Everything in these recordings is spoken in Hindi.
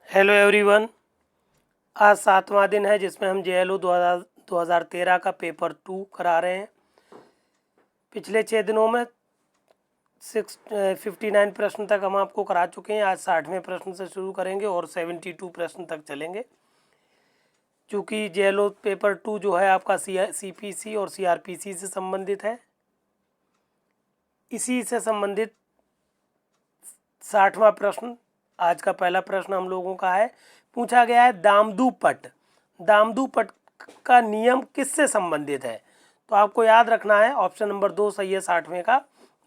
Hello everyone. आज 7वां दिन है जिसमें हम JLO 2013 का पेपर 2 करा रहे हैं। पिछले 6 दिनों में 59 प्रश्न तक हम आपको करा चुके हैं। आज 60वें प्रश्न से शुरू करेंगे और 72 प्रश्न तक चलेंगे। चूँकि JLO पेपर 2 जो है आपका CPC और CRPC से संबंधित है, इसी से संबंधित 60वां प्रश्न आज का पहला प्रश्न हम लोगों का है। पूछा गया है दामदू पट का नियम किससे संबंधित है। तो आपको याद रखना है, ऑप्शन नंबर 2 सही है 60वें का।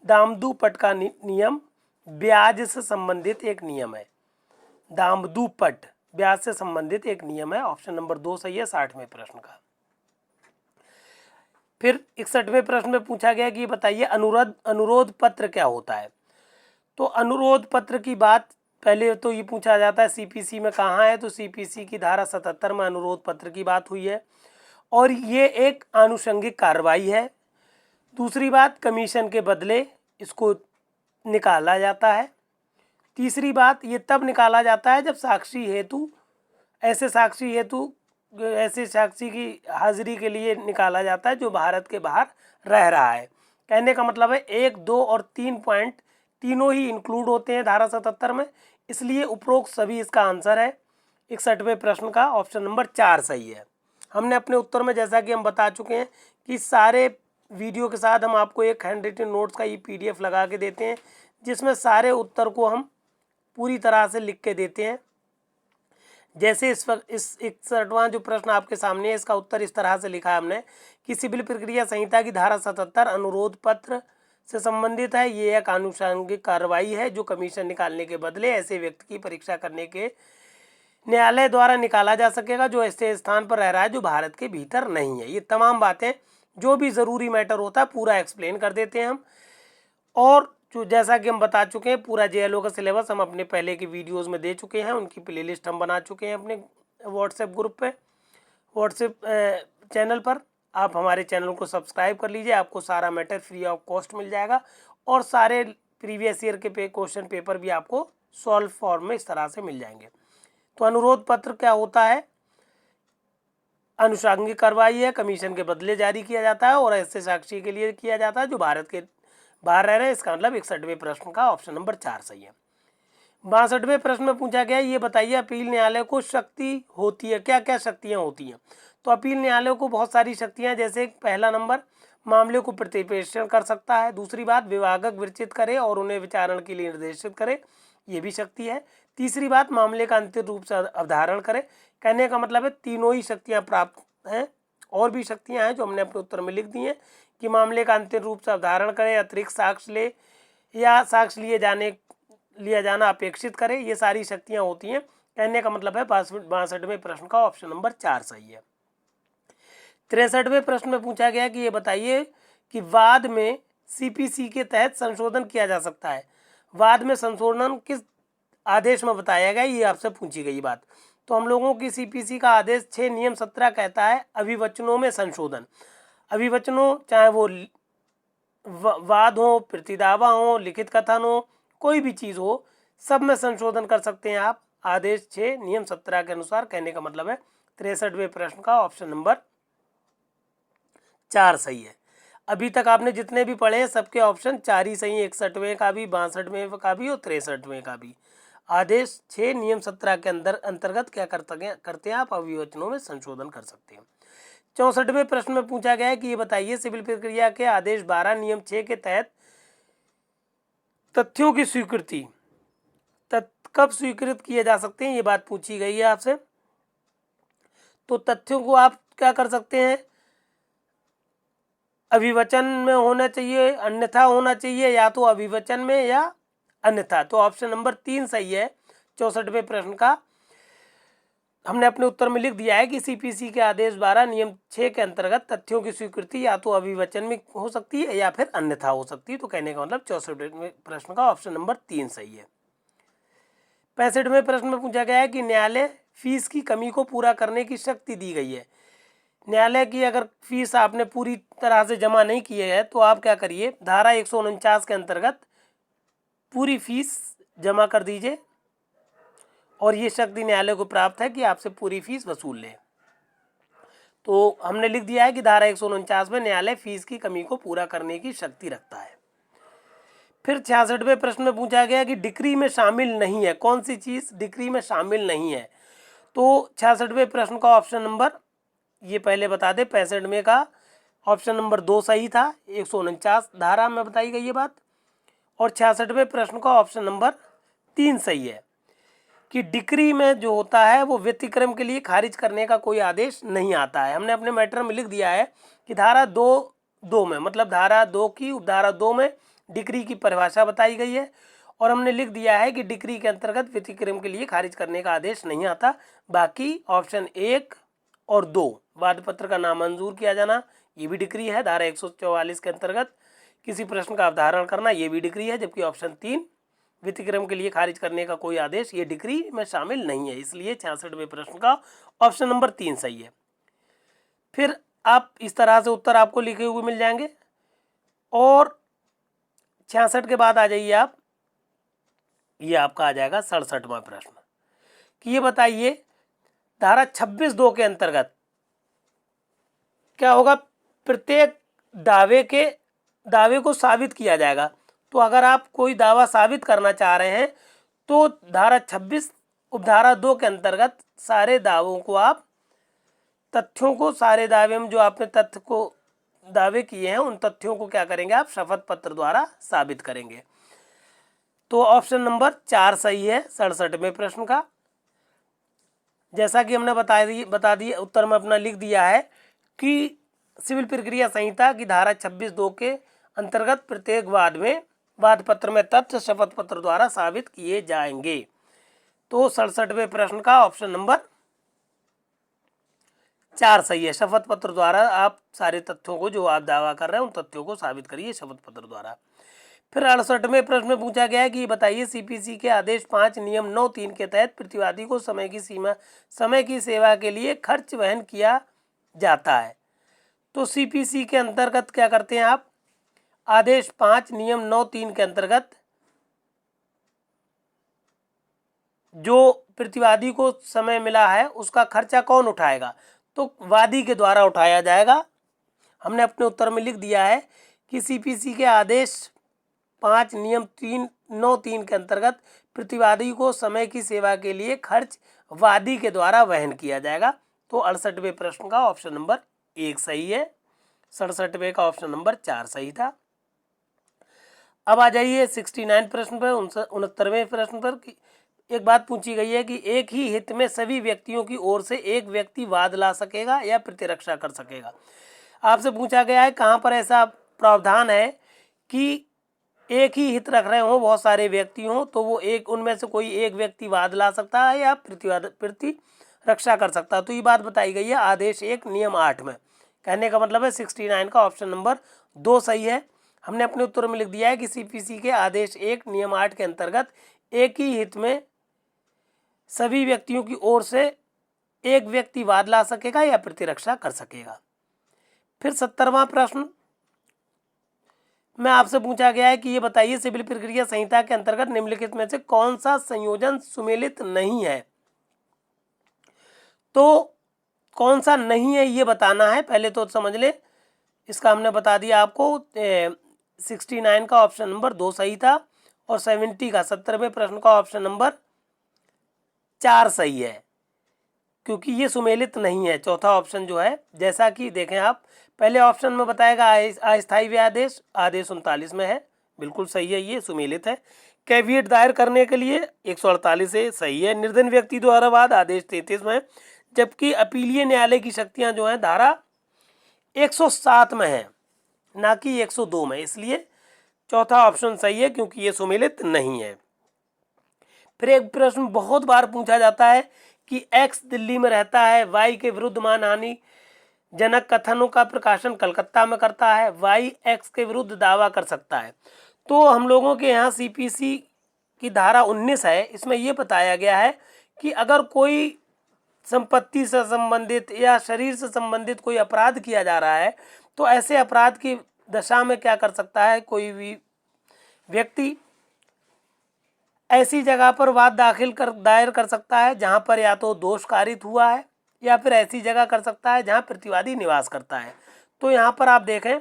दामदू पट का नियम ब्याज से संबंधित एक नियम है। दामदू पट ब्याज से संबंधित एक नियम है। ऑप्शन नंबर 2 सही है 60वें प्रश्न का। फिर 61वें प्रश्न में पूछा गया कि बताइए अनुरोध पत्र क्या होता है। तो अनुरोध पत्र की बात पहले तो ये पूछा जाता है CPC में कहाँ है। तो CPC की धारा 77 में अनुरोध पत्र की बात हुई है और ये एक आनुषंगिक कार्रवाई है। दूसरी बात, कमीशन के बदले इसको निकाला जाता है। तीसरी बात, ये तब निकाला जाता है जब ऐसे साक्षी की हाजिरी के लिए निकाला जाता है जो भारत के बाहर रह रहा है। कहने का मतलब है 1, 2 और 3 पॉइंट तीनों ही इंक्लूड होते हैं धारा 77 में, इसलिए उपरोक्त सभी इसका आंसर है। 61वें प्रश्न का ऑप्शन नंबर 4 सही है। हमने अपने उत्तर में, जैसा कि हम बता चुके हैं, कि सारे वीडियो के साथ हम आपको एक हैंड रिटन नोट्स का ये PDF लगा के देते हैं जिसमें सारे उत्तर को हम पूरी तरह से लिख के देते हैं। जैसे इस 61वां जो प्रश्न आपके सामने है, इसका उत्तर इस तरह से लिखा है हमने कि सिविल प्रक्रिया संहिता की धारा 77 अनुरोध पत्र से संबंधित है। ये एक आनुषंगिक कार्रवाई है जो कमीशन निकालने के बदले ऐसे व्यक्ति की परीक्षा करने के न्यायालय द्वारा निकाला जा सकेगा जो ऐसे स्थान पर रह रहा है जो भारत के भीतर नहीं है। ये तमाम बातें, जो भी ज़रूरी मैटर होता है, पूरा एक्सप्लेन कर देते हैं हम। और जो जैसा कि हम बता चुके हैं, पूरा JLO का सिलेबस हम अपने पहले के वीडियोस में दे चुके हैं। उनकी प्लेलिस्ट हम बना चुके हैं अपने व्हाट्सएप ग्रुप पे, व्हाट्सएप चैनल पर। आप हमारे चैनल को सब्सक्राइब कर लीजिए, आपको सारा मैटर फ्री ऑफ कॉस्ट मिल जाएगा और सारे प्रीवियस ईयर के क्वेश्चन पेपर भी आपको सॉल्व फॉर्म में इस तरह से मिल जाएंगे। तो अनुरोध पत्र क्या होता है? अनुषंगिक कार्रवाई है, कमीशन के बदले जारी किया जाता है और ऐसे साक्षी के लिए किया जाता है जो भारत के बाहर रह रहे हैं। इसका मतलब 61वें प्रश्न का ऑप्शन नंबर 4 सही है। 62वें प्रश्न में पूछा गया, ये बताइए अपील न्यायालय को शक्ति होती है, क्या क्या शक्तियां होती हैं। तो अपील न्यायालय को बहुत सारी शक्तियां, जैसे पहला नंबर, मामले को प्रतिप्रेषण कर सकता है। दूसरी बात, विभागक विरचित करे और उन्हें विचारण के लिए निर्देशित करे, ये भी शक्ति है। तीसरी बात, मामले का अंतिम रूप से अवधारण करे। कहने का मतलब है तीनों ही शक्तियां प्राप्त हैं। और भी शक्तियां हैं जो हमने अपने उत्तर में लिख दी हैं कि मामले का अंतिम रूप से अवधारण करे, अतिरिक्त साक्ष्य ले या साक्ष्य लिया जाना अपेक्षित करे, ये सारी शक्तियां होती हैं। कहने का मतलब है 62वें प्रश्न का ऑप्शन नंबर 4 सही है। 63वें प्रश्न में पूछा गया कि ये बताइए कि वाद में CPC के तहत संशोधन किया जा सकता है। वाद में संशोधन किस आदेश में बताया गया, ये आपसे पूछी गई बात। तो हम लोगों की CPC का आदेश 6 नियम 17 कहता है अभिवचनों में संशोधन। अभिवचनों, चाहे वो वाद हो, प्रतिदावा हो, लिखित कथन हो, कोई भी चीज़ हो, सब में संशोधन कर सकते हैं आप आदेश 6 नियम 17 के अनुसार। कहने का मतलब है 63वें प्रश्न का ऑप्शन नंबर 4 सही है। अभी तक आपने जितने भी पढ़े हैं सबके ऑप्शन 4 ही सही है। 61वें का भी, 62वें का भी और 63वें का भी। आदेश 6 नियम 17 के अंतर्गत क्या करते हैं आप, अभिवचनों में संशोधन कर सकते हैं। 64वें प्रश्न में पूछा गया है कि ये बताइए सिविल प्रक्रिया के आदेश 12 नियम 6 के तहत तथ्यों की स्वीकृति कब स्वीकृत किए जा सकते हैं, ये बात पूछी गई है आपसे। तो तथ्यों को आप क्या कर सकते हैं, अभिवचन में होना चाहिए, अन्यथा होना चाहिए, या तो अभिवचन में या अन्यथा। तो ऑप्शन नंबर 3 सही है 64वें प्रश्न का। हमने अपने उत्तर में लिख दिया है कि CPC के आदेश 12 नियम 6 के अंतर्गत तथ्यों की स्वीकृति या तो अभिवचन में हो सकती है या फिर अन्यथा हो सकती है। तो कहने का मतलब 64वें प्रश्न का ऑप्शन नंबर 3 सही है। 65वें प्रश्न में पूछा गया है कि न्यायालय फीस की कमी को पूरा करने की शक्ति दी गई है। न्यायालय की अगर फीस आपने पूरी तरह से जमा नहीं की है तो आप क्या करिए, धारा 149 के अंतर्गत पूरी फीस जमा कर दीजिए और ये शक्ति न्यायालय को प्राप्त है कि आपसे पूरी फीस वसूल ले। तो हमने लिख दिया है कि धारा 149 में न्यायालय फीस की कमी को पूरा करने की शक्ति रखता है। फिर 66वें प्रश्न में पूछा गया कि डिक्री में शामिल नहीं है, कौन सी चीज़ डिक्री में शामिल नहीं है। तो 66वें प्रश्न का ऑप्शन नंबर, ये पहले बता दें, 65वें का ऑप्शन नंबर 2 सही था, 149 धारा में बताई गई ये बात। और 66वें प्रश्न का ऑप्शन नंबर 3 सही है कि डिक्री में जो होता है वो व्यतिक्रम के लिए खारिज करने का कोई आदेश नहीं आता है। हमने अपने मैटर में लिख दिया है कि धारा 2 में, मतलब धारा 2 की उपधारा 2 में डिक्री की परिभाषा बताई गई है, और हमने लिख दिया है कि डिक्री के अंतर्गत व्यतिक्रम के लिए खारिज करने का आदेश नहीं आता। बाकी ऑप्शन 1 और 2 वादपत्र का नामंजूर किया जाना, ये भी डिक्री है। धारा 144 के अंतर्गत किसी प्रश्न का अवधारण करना, ये भी डिक्री है। जबकि ऑप्शन 3 व्यतिक्रम के लिए खारिज करने का कोई आदेश, ये डिक्री में शामिल नहीं है। इसलिए 66वें प्रश्न का ऑप्शन नंबर 3 सही है। फिर आप इस तरह से उत्तर आपको लिखे हुए मिल जाएंगे। और 66 के बाद आ जाइए आप, ये आपका आ जाएगा 67वां प्रश्न कि ये बताइए धारा 26(2) के अंतर्गत क्या होगा। प्रत्येक दावे को साबित किया जाएगा। तो अगर आप कोई दावा साबित करना चाह रहे हैं तो धारा 26 उपधारा 2 के अंतर्गत सारे दावों को आप तथ्यों को, सारे दावे में जो आपने तथ्य को दावे किए हैं उन तथ्यों को क्या करेंगे आप शपथ पत्र द्वारा साबित करेंगे। तो ऑप्शन नंबर 4 सही है 67वें प्रश्न का। जैसा कि हमने बता दिया उत्तर में अपना लिख दिया है कि सिविल प्रक्रिया संहिता की धारा 26(2) के अंतर्गत प्रत्येक वाद पत्र में तथ्य शपथ पत्र द्वारा साबित किए जाएंगे। तो 67वें प्रश्न का ऑप्शन नंबर 4 सही है। शपथ पत्र द्वारा आप सारे तथ्यों को, जो आप दावा कर रहे हैं उन तथ्यों को साबित करिए शपथ पत्र द्वारा। फिर 68वें प्रश्न में पूछा गया है कि बताइए सीपीसी के आदेश 5 नियम 9(3) के तहत प्रतिवादी को समय की सेवा के लिए खर्च वहन किया जाता है। तो सीपीसी के अंतर्गत क्या करते हैं आप, आदेश 5 नियम 9(3) के अंतर्गत जो प्रतिवादी को समय मिला है उसका खर्चा कौन उठाएगा, तो वादी के द्वारा उठाया जाएगा। हमने अपने उत्तर में लिख दिया है कि सीपीसी के आदेश 5 नियम 9(3) के अंतर्गत प्रतिवादी को समय की सेवा के लिए खर्च वादी के द्वारा वहन किया जाएगा। तो 68वें प्रश्न का ऑप्शन नंबर 1 सही है। 67वें का ऑप्शन नंबर 4 सही था। अब आ जाइए 69 प्रश्न पर, 69वें प्रश्न पर एक बात पूछी गई है कि एक ही हित में सभी व्यक्तियों की ओर से एक व्यक्ति वाद ला सकेगा या प्रतिरक्षा कर सकेगा। आपसे पूछा गया है कहाँ पर ऐसा प्रावधान है कि एक ही हित रख रहे हों, बहुत सारे व्यक्ति हों, तो वो एक उनमें से कोई एक व्यक्ति वाद ला सकता है या प्रतिरक्षा कर सकता है। तो ये बात बताई गई है आदेश 1 नियम 8 में। कहने का मतलब है 69 का ऑप्शन नंबर 2 सही है। हमने अपने उत्तर में लिख दिया है कि सीपीसी के आदेश 1 नियम 8 के अंतर्गत एक ही हित में सभी व्यक्तियों की ओर से एक व्यक्ति वाद ला सकेगा या प्रतिरक्षा कर सकेगा। फिर 70वां प्रश्न में आपसे पूछा गया है कि ये बताइए सिविल प्रक्रिया संहिता के अंतर्गत निम्नलिखित में से कौन सा संयोजन सुमेलित नहीं है। तो कौन सा नहीं है ये बताना है, पहले तो समझ ले। इसका हमने बता दिया आपको 69 का ऑप्शन नंबर 2 सही था और 70 का 70वें प्रश्न का ऑप्शन नंबर 4 सही है, क्योंकि ये सुमेलित नहीं है। चौथा ऑप्शन जो है, जैसा कि देखें आप पहले ऑप्शन में बताएगा अस्थायी व्यादेश आदेश 39 में है, बिल्कुल सही है, ये सुमेलित है। कैविएट दायर करने के लिए 148 है, सही है। निर्धन व्यक्ति द्वारा वाद आदेश 33 में है, जबकि अपीलीय न्यायालय की शक्तियां जो हैं धारा 107 में है, ना कि 102 में, इसलिए चौथा ऑप्शन सही है क्योंकि ये सुमेलित नहीं है। फिर एक प्रश्न बहुत बार पूछा जाता है कि एक्स दिल्ली में रहता है, वाई के विरुद्ध मानहानि जनक कथनों का प्रकाशन कलकत्ता में करता है, वाई एक्स के विरुद्ध दावा कर सकता है। तो हम लोगों के यहाँ सीपीसी की धारा 19 है, इसमें ये बताया गया है कि अगर कोई संपत्ति से संबंधित या शरीर से संबंधित कोई अपराध किया जा रहा है तो ऐसे अपराध की दशा में क्या कर सकता है कोई भी व्यक्ति ऐसी जगह पर वाद दायर कर सकता है जहां पर या तो दोष कारित हुआ है या फिर ऐसी जगह कर सकता है जहां प्रतिवादी निवास करता है। तो यहाँ पर आप देखें,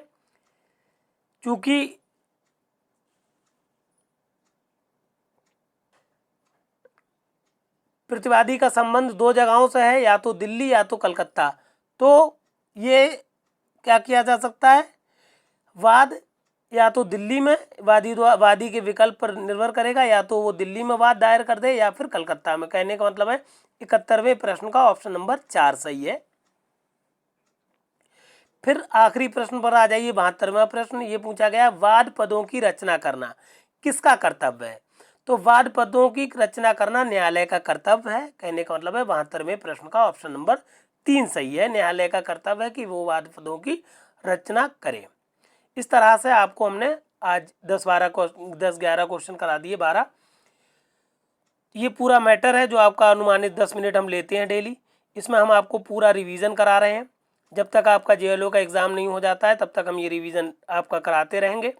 चूंकि प्रतिवादी का संबंध दो जगहों से है, या तो दिल्ली या तो कलकत्ता, तो ये क्या किया जा सकता है, वाद या तो दिल्ली में वादी के विकल्प पर निर्भर करेगा, या तो वो दिल्ली में वाद दायर कर दे या फिर कलकत्ता में। कहने का मतलब है 71वें प्रश्न का ऑप्शन नंबर 4 सही है। फिर आखिरी प्रश्न पर आ जाइए, 72वां प्रश्न। ये पूछा गया, वाद पदों की रचना करना किसका कर्तव्य है? तो वाद पदों की रचना करना न्यायालय का कर्तव्य है। कहने का मतलब है 72वें प्रश्न का ऑप्शन नंबर 3 सही है। न्यायालय का कर्तव्य है कि वो वाद पदों की रचना करे। इस तरह से आपको हमने आज 10-11 क्वेश्चन करा दिए। 12 ये पूरा मैटर है जो आपका अनुमानित 10 मिनट हम लेते हैं डेली। इसमें हम आपको पूरा रिवीजन करा रहे हैं। जब तक आपका जेएलओ का एग्ज़ाम नहीं हो जाता है तब तक हम ये रिवीजन आपका कराते रहेंगे।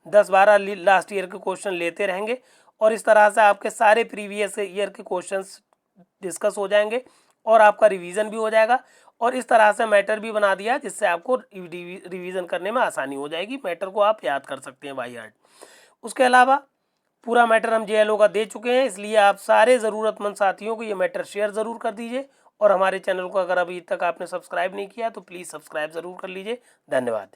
10-12 लास्ट ईयर के क्वेश्चन लेते रहेंगे और इस तरह से आपके सारे प्रीवियस ईयर के क्वेश्चंस डिस्कस हो जाएंगे और आपका रिवीजन भी हो जाएगा। और इस तरह से मैटर भी बना दिया जिससे आपको रिवीजन करने में आसानी हो जाएगी। मैटर को आप याद कर सकते हैं बाय हार्ट। उसके अलावा पूरा मैटर हम जेएलओ का दे चुके हैं, इसलिए आप सारे ज़रूरतमंद साथियों को ये मैटर शेयर ज़रूर कर दीजिए। और हमारे चैनल को अगर अभी तक आपने सब्सक्राइब नहीं किया तो प्लीज़ सब्सक्राइब ज़रूर कर लीजिए। धन्यवाद।